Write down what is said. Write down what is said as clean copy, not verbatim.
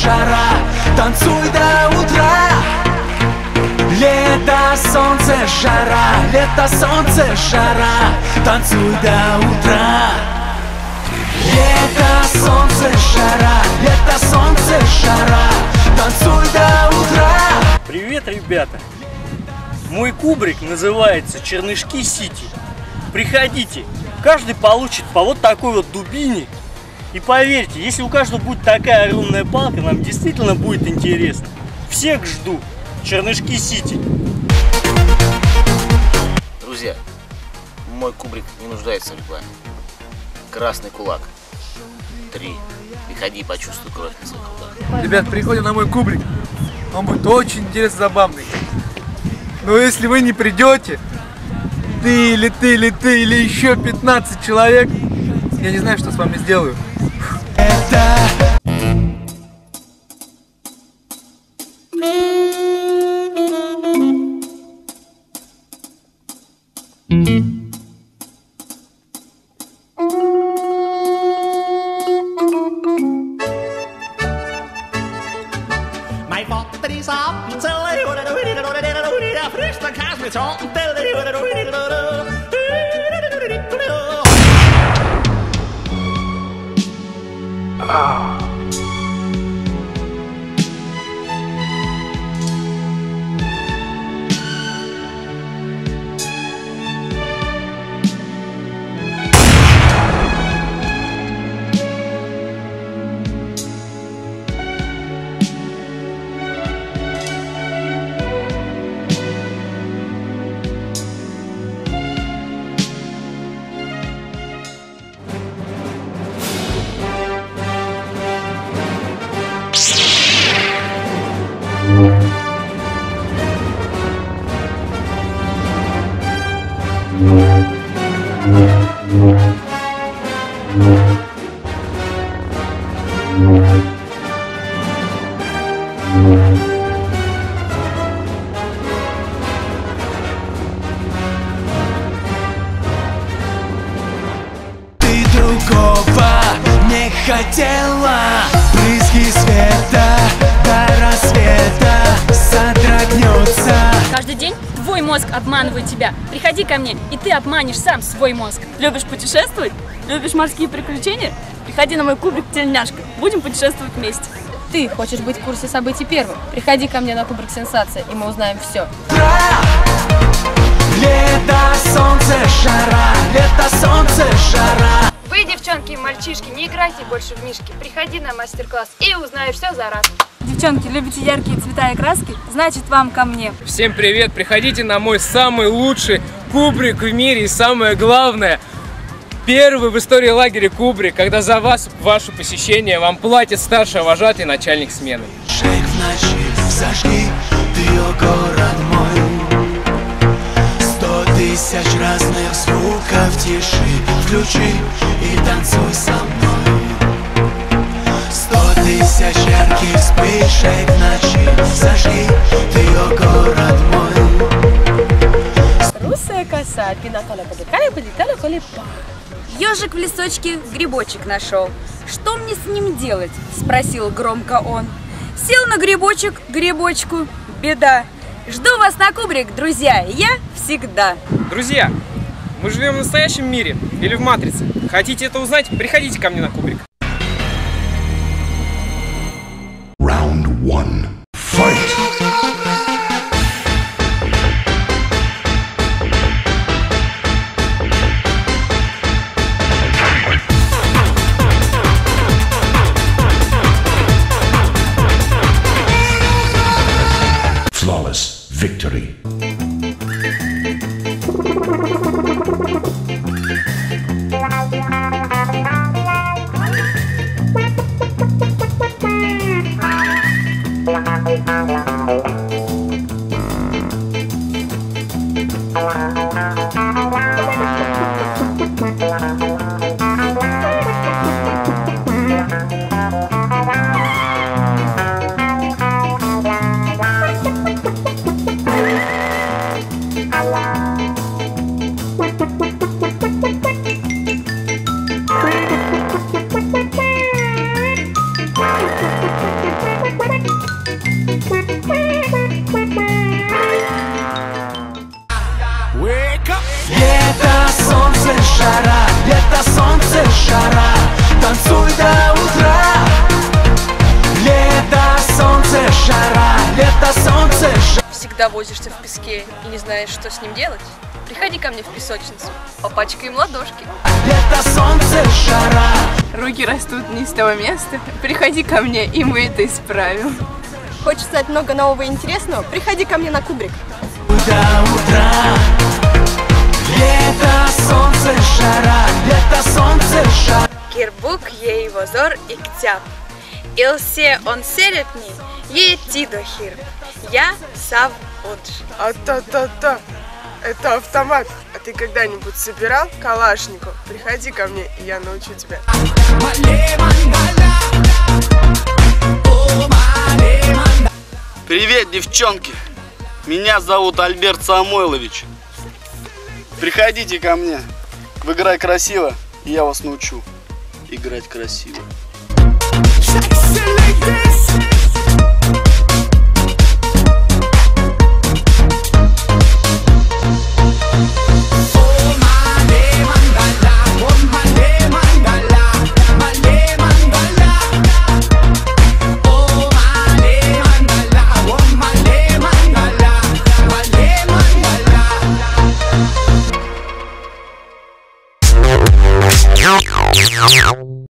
жара, танцуй до утра. Лето, солнце, жара, лето, солнце, жара, танцуй до утра. Лето, солнце, жара, лето, солнце, жара, танцуй до утра. Привет, ребята! Мой кубрик называется Чернышки Сити. Приходите, каждый получит по вот такой вот дубине. И поверьте, если у каждого будет такая огромная палка, нам действительно будет интересно. Всех жду! Чернышки Сити. Друзья, мой кубрик не нуждается в рекламе. Красный кулак. 3. Приходи и почувствуй кровь на своих руках. Ребят, приходим на мой кубрик. Он будет очень интересно забавный. Но если вы не придете, ты или еще 15 человек, я не знаю, что с вами сделаю. Mijn vader is appelsel, frühstück has mit Ты другого не хотела, брызги света до рассвета содрогнется. Каждый день твой мозг обманывает тебя. Приходи ко мне, и ты обманешь сам свой мозг. Любишь путешествовать? Любишь морские приключения? Приходи на мой кубрик «Тельняшка». Будем путешествовать вместе. Ты хочешь быть в курсе событий первым? Приходи ко мне на кубрик «Сенсация», и мы узнаем все. Лето, солнце, жара, лето, солнце, жара. Вы, девчонки и мальчишки, не играйте больше в мишки. Приходи на мастер-класс и узнаешь все за раз. Девчонки, любите яркие цвета и краски? Значит, вам ко мне. Всем привет! Приходите на мой самый лучший кубрик в мире. И самое главное, первый в истории лагеря кубрик, когда за вас, ваше посещение, вам платит старший вожатый начальник смены. Шейк в ночи, зажги ты ее город мой. 100 тысяч разных звуков тиши, включи и танцуй со мной. 100 тысяч ярких вспышек в ночи, зажги ты ее город мой. Русая коса, пинакола полетали, полетали, полетали. Ежик в лесочке грибочек нашел. Что мне с ним делать? Спросил громко он. Сел на грибочек, грибочку, беда. Жду вас на кубрик, друзья, я всегда. Друзья, мы живем в настоящем мире или в матрице? Хотите это узнать? Приходите ко мне на кубрик. Round 1. Fight! Flawless victory. жара, лето, солнце, жара. Танцуй до утра. Лето, солнце, жара, лето, солнце, жара. Всегда возишься в песке и не знаешь, что с ним делать? Приходи ко мне в песочницу, попачкаем ладошки. Лето, солнце, жара. Руки растут не с того места. Приходи ко мне, и мы это исправим. Хочешь знать много нового и интересного? Приходи ко мне на кубрик. До утра. Лето, солнце, жара, лето, солнце, жара. Кирбук ей возор и ктяп. Илсе он серетни, ей тидохир. Я сав удж. А-та-та-та. Это автомат. А ты когда-нибудь собирал калашников? Приходи ко мне, и я научу тебя. Привет, девчонки! Меня зовут Альберт Самойлович. Приходите ко мне в «Играй красиво», и я вас научу играть красиво. Sexy like this.